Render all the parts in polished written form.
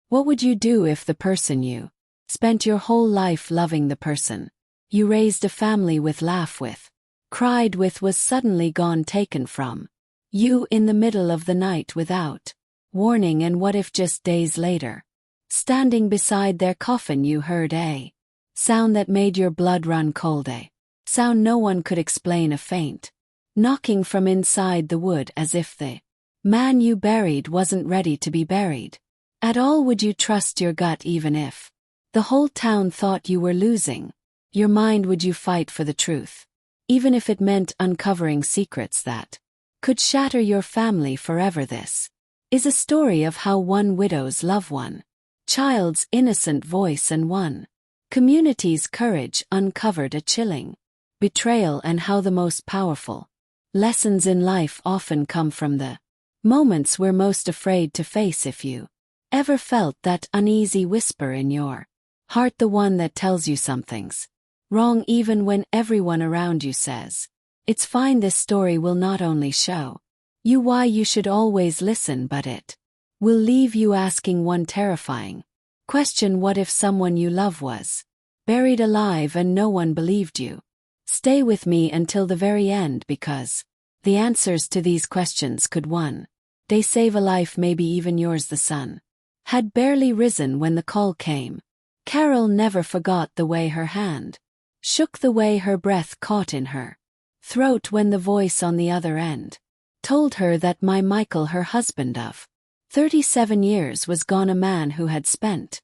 What would you do if the person you spent your whole life loving, the person you raised a family with, laugh with, cried with, was suddenly gone, taken from you in the middle of the night without warning? And what if just days later, standing beside their coffin, you heard a sound that made your blood run cold, a sound no one could explain, a faint knocking from inside the wood, as if the man you buried wasn't ready to be buried at all? Would you trust your gut even if the whole town thought you were losing your mind? Would you fight for the truth, even if it meant uncovering secrets that could shatter your family forever? This is a story of how one widow's love, one child's innocent voice, and one community's courage uncovered a chilling betrayal, and how the most powerful lessons in life often come from the moments we're most afraid to face. If you ever felt that uneasy whisper in your heart, the one that tells you something's wrong even when everyone around you says it's fine, this story will not only show you why you should always listen, but it will leave you asking one terrifying question: what if someone you love was buried alive and no one believed you? Stay with me until the very end, because the answers to these questions could one day save a life, maybe even yours. The sun had barely risen when the call came. Carol never forgot the way her hand shook, the way her breath caught in her throat when the voice on the other end told her that my Michael, her husband of 37 years, was gone, a man who had spent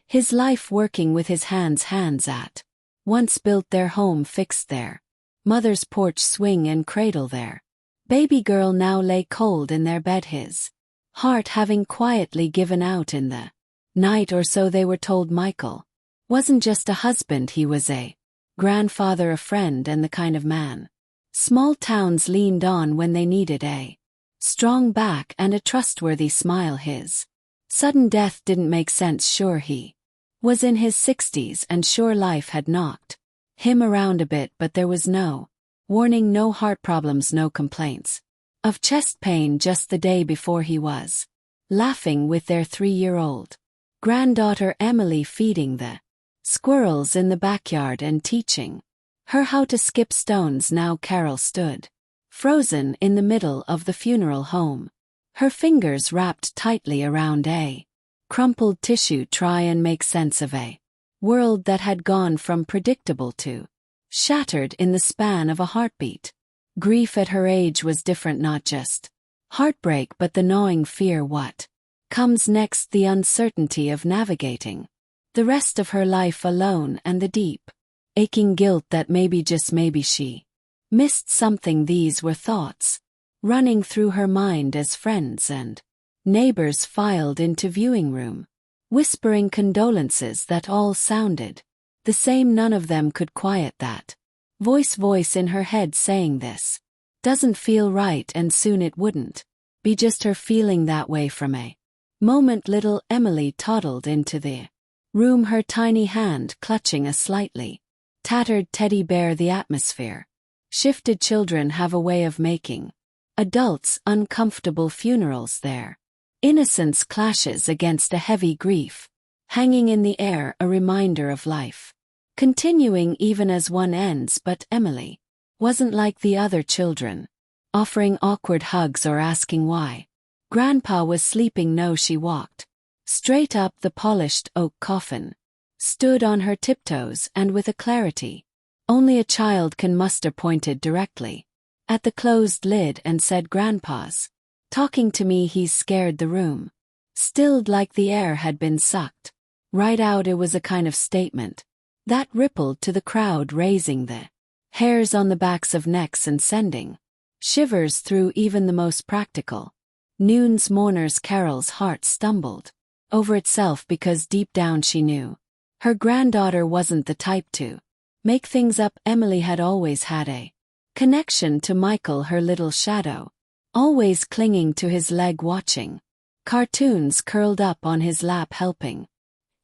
his life working with his hands at once built their home, fixed their mother's porch swing and cradle. Their baby girl now lay cold in their bed, his heart having quietly given out in the night, or so they were told. Michael wasn't just a husband, he was a grandfather, a friend, and the kind of man small towns leaned on when they needed a strong back and a trustworthy smile. His sudden death didn't make sense. Sure, he was in his 60s, and sure, life had knocked him around a bit, but there was no warning, no heart problems, no complaints of chest pain. Just the day before, he was laughing with their 3-year-old granddaughter Emily, feeding the squirrels in the backyard and teaching her how to skip stones. Now Carol stood frozen in the middle of the funeral home, her fingers wrapped tightly around a crumpled tissue, try and make sense of a world that had gone from predictable to shattered in the span of a heartbeat. Grief at her age was different, not just heartbreak, but the gnawing fear what comes next, the uncertainty of navigating the rest of her life alone, and the deep, aching guilt that maybe, just maybe, she missed something. These were thoughts running through her mind as friends and neighbors filed into viewing room, whispering condolences that all sounded the same. None of them could quiet that voice in her head saying, this doesn't feel right, and soon it wouldn't be just her feeling that way. From a moment, little Emily toddled into the room, her tiny hand clutching a slightly tattered teddy bear. The atmosphere shifted. Children have a way of making adults uncomfortable. Funerals, their innocence clashes against a heavy grief hanging in the air, a reminder of life continuing even as one ends. But Emily wasn't like the other children, offering awkward hugs or asking why Grandpa was sleeping. No, she walked straight up. The polished oak coffin stood on her tiptoes, and with a clarity only a child can muster, pointed directly at the closed lid and said, "Grandpa's talking to me, he's scared." The room stilled like the air had been sucked right out. It was a kind of statement that rippled to the crowd, raising the hairs on the backs of necks and sending shivers through even the most practical noon's mourners. Carol's heart stumbled over itself, because deep down she knew her granddaughter wasn't the type to make things up. Emily had always had a connection to Michael, her little shadow, always clinging to his leg, watching cartoons, curled up on his lap, helping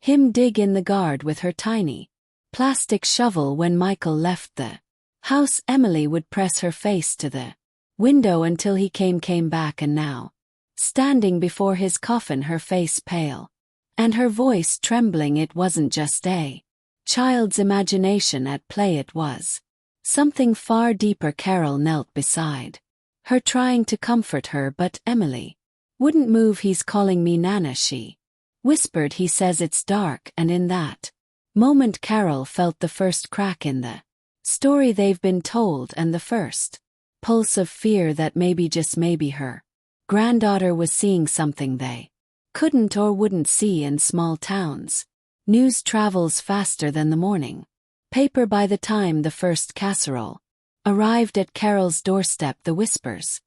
him dig in the garden with her tiny plastic shovel. When Michael left the house, Emily would press her face to the window until he came back, and now, standing before his coffin, her face pale, And her voice trembling. It wasn't just a child's imagination at play, it was something far deeper. Carol knelt beside her, trying to comfort her, but Emily wouldn't move. He's calling me Nana, she whispered. He says it's dark. And in that moment Carol felt the first crack in the story they've been told, and the first pulse of fear that maybe, just maybe, her granddaughter was seeing something they couldn't or wouldn't see. In small towns, news travels faster than the morning paper. By the time the first casserole arrived at Carol's doorstep, the whispers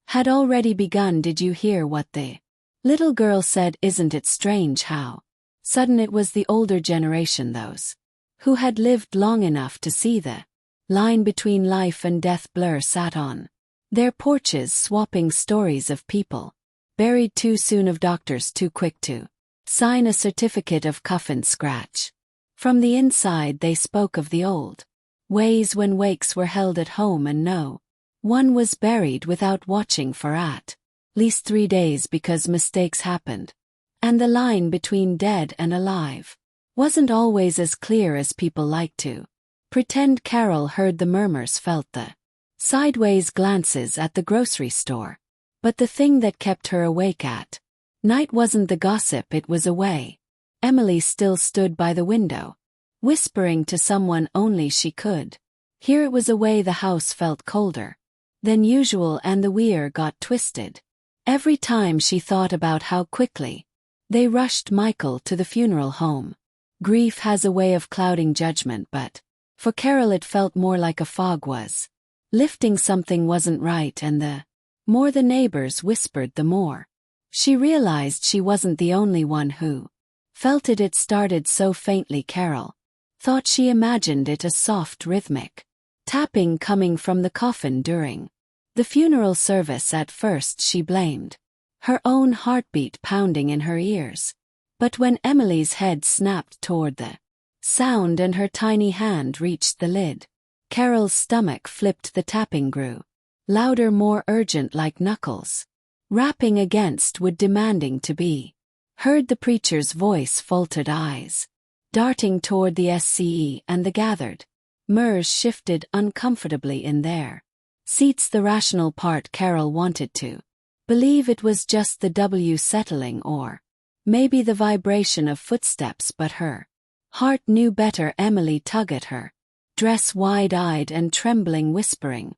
had already begun. Did you hear what the little girl said? Isn't it strange how sudden it was? The older generation, those who had lived long enough to see the line between life and death blur, sat on their porches swapping stories of people buried too soon, of doctors too quick to sign a certificate, of Coffin scratch. From the inside they spoke of the old ways when wakes were held at home and no one was buried without watching for at least 3 days, because mistakes happened. And the line between dead and alive wasn't always as clear as people liked to pretend. Carol heard the murmurs, felt the sideways glances at the grocery store. But the thing that kept her awake at night wasn't the gossip, it was a way Emily still stood by the window, whispering to someone only she could hear. It was a way the house felt colder than usual, and the weir got twisted every time she thought about how quickly they rushed Michael to the funeral home. Grief has a way of clouding judgment, but for Carol it felt more like a fog was lifting. Something wasn't right, and the more the neighbors whispered, the more she realized she wasn't the only one who felt it. It started so faintly Carol thought she imagined it, a soft rhythmic tapping coming from the coffin during the funeral service. At first she blamed her own heartbeat pounding in her ears, but when Emily's head snapped toward the sound and her tiny hand reached the lid, Carol's stomach flipped. The tapping grew louder, more urgent, like knuckles rapping against wood, demanding to be heard. The preacher's voice faltered, eyes darting toward the SCE, and the gathered Murs shifted uncomfortably in their seats. The rational part, Carol wanted to believe it was just the W settling, or maybe the vibration of footsteps, but her heart knew better. Emily tugged at her dress, wide-eyed and trembling, whispering,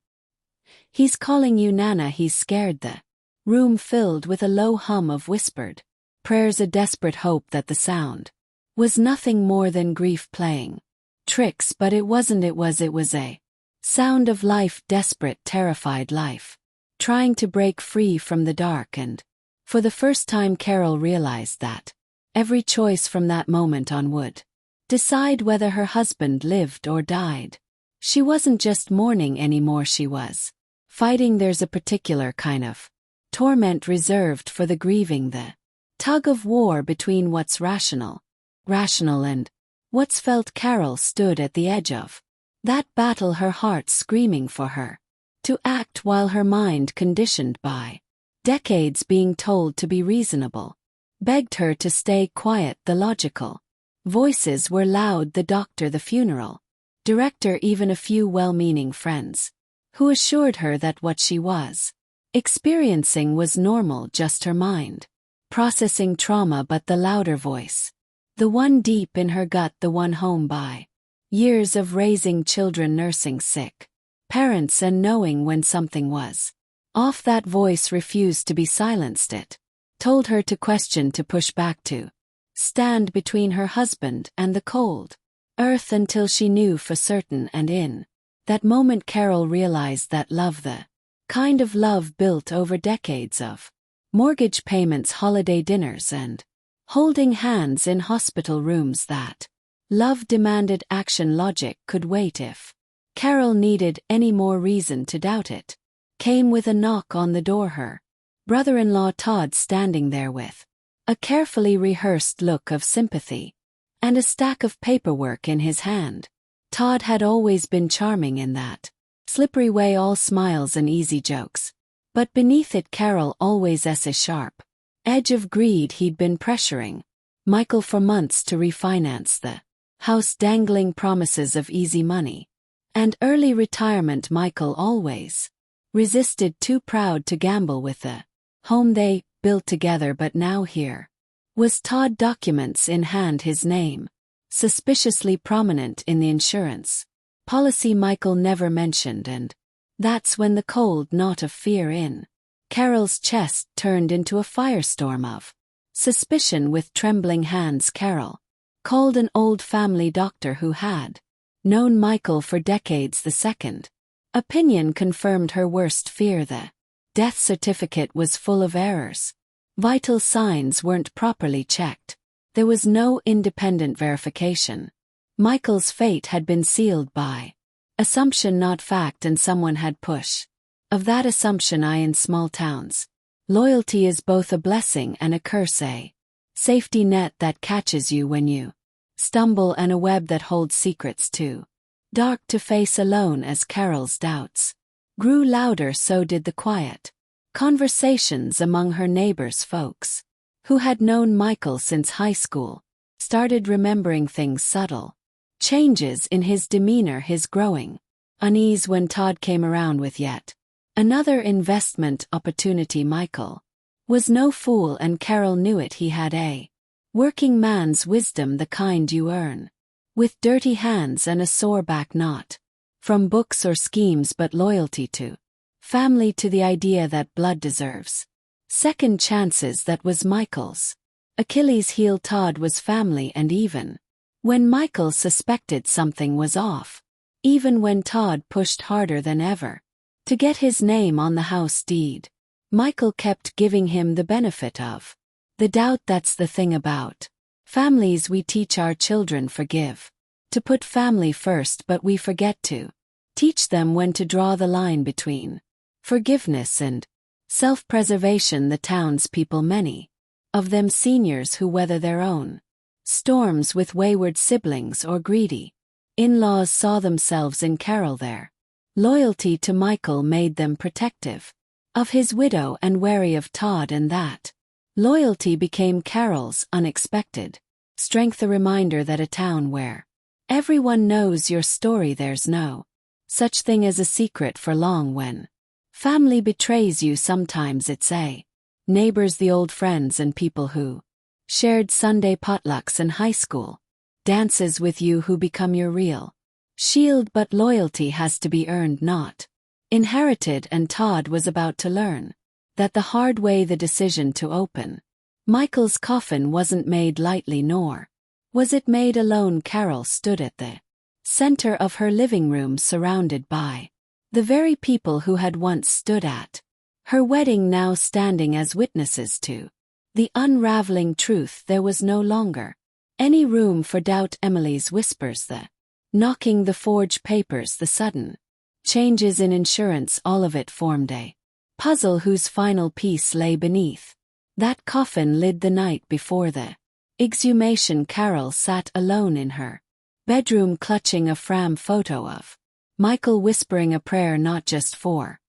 "He's calling you, Nana." He's scared. The room filled with a low hum of whispered prayers, a desperate hope that the sound was nothing more than grief playing tricks. But it wasn't. It was a sound of life, desperate, terrified life, trying to break free from the dark. And for the first time Carol realized that every choice from that moment on would decide whether her husband lived or died. She wasn't just mourning anymore, she was fighting. There's a particular kind of torment reserved for the grieving, the tug of war between what's rational and what's felt. Carol stood at the edge of that battle, her heart screaming for her to act, while her mind, conditioned by decades being told to be reasonable, begged her to stay quiet. The logical voices were loud, the doctor, the funeral director, even a few well-meaning friends who assured her that what she was experiencing was normal, just her mind processing trauma. But the louder voice, the one deep in her gut, the one home by years of raising children, nursing sick parents, and knowing when something was off, that voice refused to be silenced. It told her to question, to push back, to stand between her husband and the cold earth until she knew for certain. And in that moment Carol realized that love, the kind of love built over decades of mortgage payments, holiday dinners, and holding hands in hospital rooms, that love demanded action. Logic could wait. If Carol needed any more reason to doubt it, came with a knock on the door, her brother-in-law Todd standing there with a carefully rehearsed look of sympathy and a stack of paperwork in his hand. Todd had always been charming in that slippery way, all smiles and easy jokes. But beneath it Carol always saw a sharp edge of greed. He'd been pressuring Michael for months to refinance the house, dangling promises of easy money and early retirement. Michael always resisted, too proud to gamble with the home they built together. But now here was Todd, documents in hand, his name suspiciously prominent in the insurance policy Michael never mentioned, and that's when the cold knot of fear in Carol's chest turned into a firestorm of suspicion. With trembling hands, Carol called an old family doctor who had known Michael for decades. The second opinion confirmed her worst fear: the death certificate was full of errors. Vital signs weren't properly checked. There was no independent verification. Michael's fate had been sealed by assumption, not fact, and someone had push of that assumption. In small towns, loyalty is both a blessing and a curse, a safety net that catches you when you stumble, and a web that holds secrets too dark to face alone. As Carol's doubts grew louder, so did the quiet conversations among her neighbors. Folks who had known Michael since high school started remembering things: subtle changes in his demeanor, his growing unease when Todd came around with yet another investment opportunity. Michael was no fool, and Carol knew it. He had a working man's wisdom, the kind you earn with dirty hands and a sore back, not from books or schemes, but loyalty to family, to the idea that blood deserves second chances. That was Michael's Achilles heel. Todd was family, and even when Michael suspected something was off, even when Todd pushed harder than ever to get his name on the house deed, Michael kept giving him the benefit of the doubt. That's the thing about families: we teach our children forgive, to put family first, but we forget to teach them when to draw the line between forgiveness and self-preservation. The townspeople, many of them seniors who weather their own storms with wayward siblings or greedy in-laws, saw themselves in Carol. Their loyalty to Michael made them protective of his widow and wary of Todd, and that loyalty became Carol's unexpected strength, a reminder that a town where everyone knows your story, there's no such thing as a secret for long. When family betrays you, sometimes it's a neighbors, the old friends and people who shared Sunday potlucks and high school dances with you, who become your real shield. But loyalty has to be earned, not inherited, and Todd was about to learn that the hard way. The decision to open Michael's coffin wasn't made lightly, nor was it made alone. Carol stood at the center of her living room, surrounded by the very people who had once stood at her wedding, now standing as witnesses to the unraveling truth. There was no longer any room for doubt. Emily's whispers, the knocking, the forged papers, the sudden changes in insurance, all of it formed a puzzle whose final piece lay beneath that coffin lid. The night before the exhumation, Carol sat alone in her bedroom, clutching a framed photo of Michael, whispering a prayer, not just for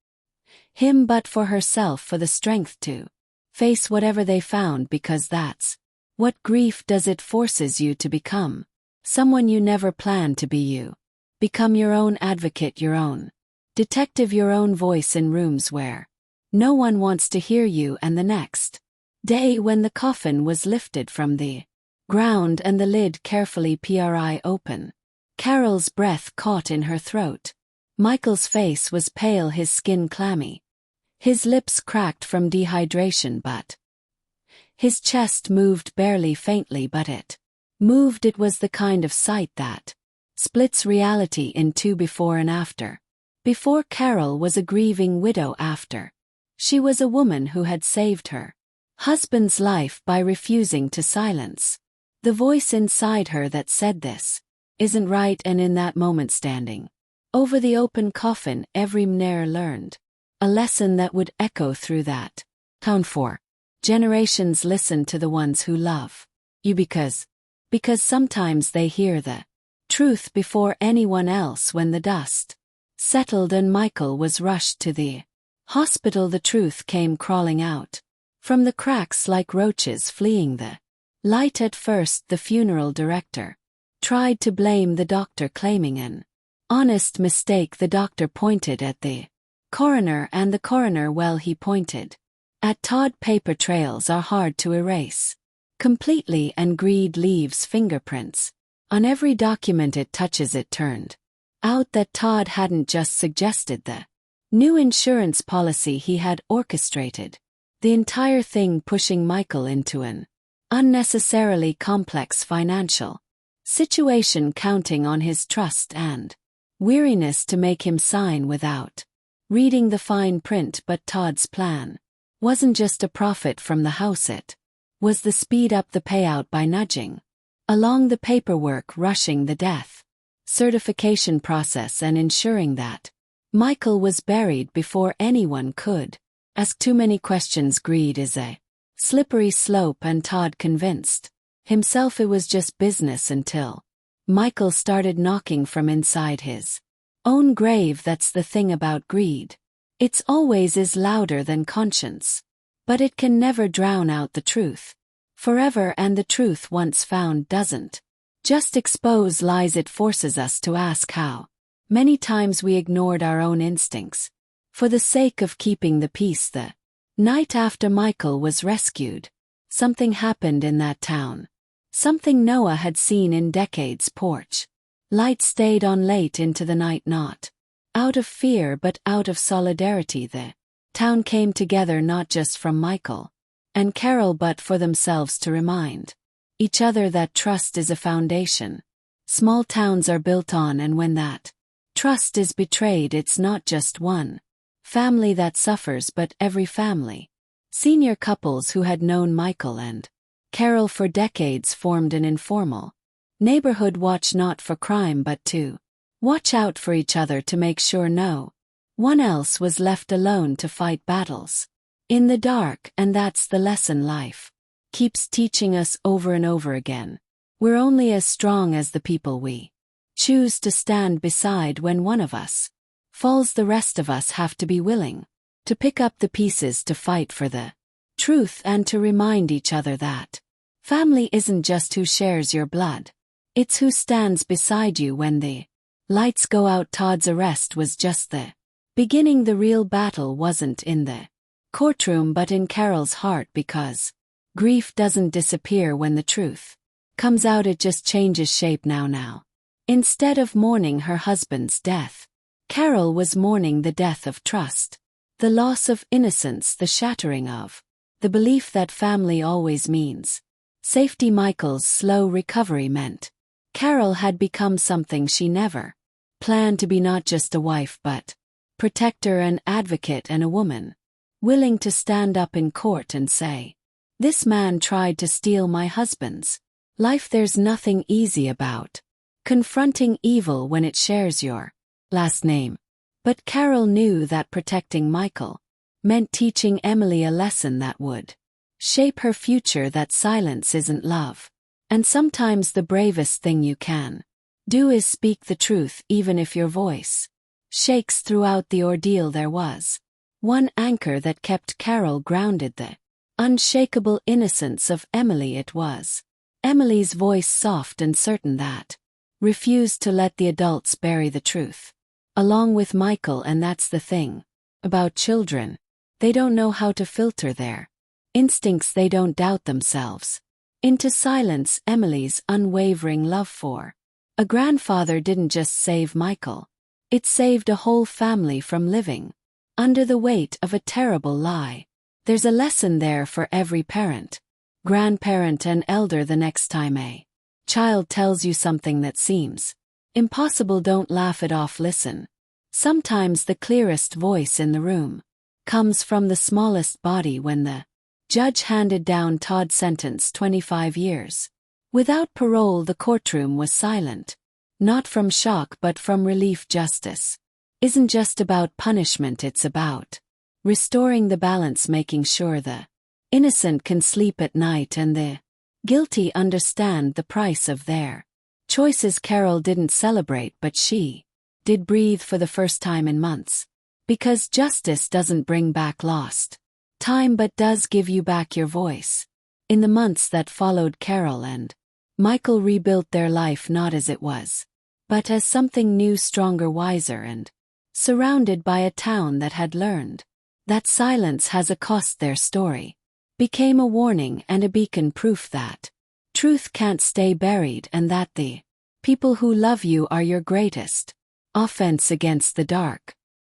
him but for herself, for the strength to face whatever they found, because that's what grief does. It forces you to become someone you never planned to be. You become your own advocate, your own detective, your own voice in rooms where no one wants to hear you. And the next day, when the coffin was lifted from the ground and the lid carefully pry open, Carol's breath caught in her throat. Michael's face was pale, his skin clammy, his lips cracked from dehydration, but his chest moved barely, faintly, but it moved. It was the kind of sight that splits reality in two: before and after. Before, Carol was a grieving widow. After, she was a woman who had saved her husband's life by refusing to silence the voice inside her that said, "This isn't right." And in that moment, standing over the open coffin, every mner learned a lesson that would echo through that town for generations. Listen to the ones who love you, because sometimes they hear the truth before anyone else. When the dust settled and Michael was rushed to the hospital, the truth came crawling out from the cracks like roaches fleeing the Light at first, the funeral director, tried to blame the doctor, claiming an honest mistake. The doctor pointed at the coroner, and the coroner, well, he pointed at Todd. Paper trails are hard to erase completely, and greed leaves fingerprints on every document it touches. It turned out that Todd hadn't just suggested the new insurance policy, he had orchestrated the entire thing, pushing Michael into an unnecessarily complex financial situation, counting on his trust and weariness to make him sign without reading the fine print. But Todd's plan wasn't just a profit from the house, it was the speed up the payout by nudging along the paperwork, rushing the death certification process, and ensuring that Michael was buried before anyone could ask too many questions. Greed is a slippery slope, and Todd convinced himself it was just business until Michael started knocking from inside his own grave. That's the thing about greed. It's always is louder than conscience, but it can never drown out the truth forever, and the truth once found doesn't just expose lies, it forces us to ask how many times we ignored our own instincts for the sake of keeping the peace. The night after Michael was rescued, something happened in that town. Something Noah had seen in decades. Porch light stayed on late into the night, not out of fear but out of solidarity. The town came together, not just from Michael and Carol, but for themselves, to remind each other that trust is a foundation small towns are built on, and when that trust is betrayed, it's not just one family that suffers but every family. Senior couples who had known Michael and Carol for decades formed an informal neighborhood watch, not for crime but to watch out for each other, to make sure no one else was left alone to fight battles in the dark. And that's the lesson life keeps teaching us over and over again. We're only as strong as the people we choose to stand beside. When one of us falls, the rest of us have to be willing to pick up the pieces, to fight for the truth, and to remind each other that family isn't just who shares your blood, it's who stands beside you when the lights go out. Todd's arrest was just the beginning. The real battle wasn't in the courtroom but in Carol's heart, because grief doesn't disappear when the truth comes out, it just changes shape. Now, instead of mourning her husband's death, Carol was mourning the death of trust, the loss of innocence, the shattering of the belief that family always means safety. Michael's slow recovery meant Carol had become something she never planned to be, not just a wife but protector, an advocate, and a woman willing to stand up in court and say, "This man tried to steal my husband's life." There's nothing easy about confronting evil when it shares your last name. But Carol knew that protecting Michael meant teaching Emily a lesson that would shape her future, that silence isn't love. And sometimes the bravest thing you can do is speak the truth, even if your voice shakes. Throughout the ordeal there was one anchor that kept Carol grounded, the unshakable innocence of Emily. It was Emily's voice, soft and certain, that refused to let the adults bury the truth along with Michael. And that's the thing about children. They don't know how to filter their instincts. They don't doubt themselves into silence. Emily's unwavering love for a grandfather didn't just save Michael. It saved a whole family from living under the weight of a terrible lie. There's a lesson there for every parent, grandparent, and elder. The next time a child tells you something that seems impossible, don't laugh it off. Listen. Sometimes the clearest voice in the room comes from the smallest body. When the judge handed down Todd's sentence, 25 years without parole, the courtroom was silent. Not from shock but from relief. Justice isn't just about punishment, it's about restoring the balance, making sure the innocent can sleep at night and the guilty understand the price of their choices. Carol didn't celebrate, but she did breathe for the first time in months. Because justice doesn't bring back lost time but does give you back your voice. In the months that followed, Carol and Michael rebuilt their life not as it was, but as something new, stronger, wiser, and surrounded by a town that had learned that silence has a cost. Their story became a warning and a beacon, proof that truth can't stay buried and that the people who love you are your greatest offense against the dark.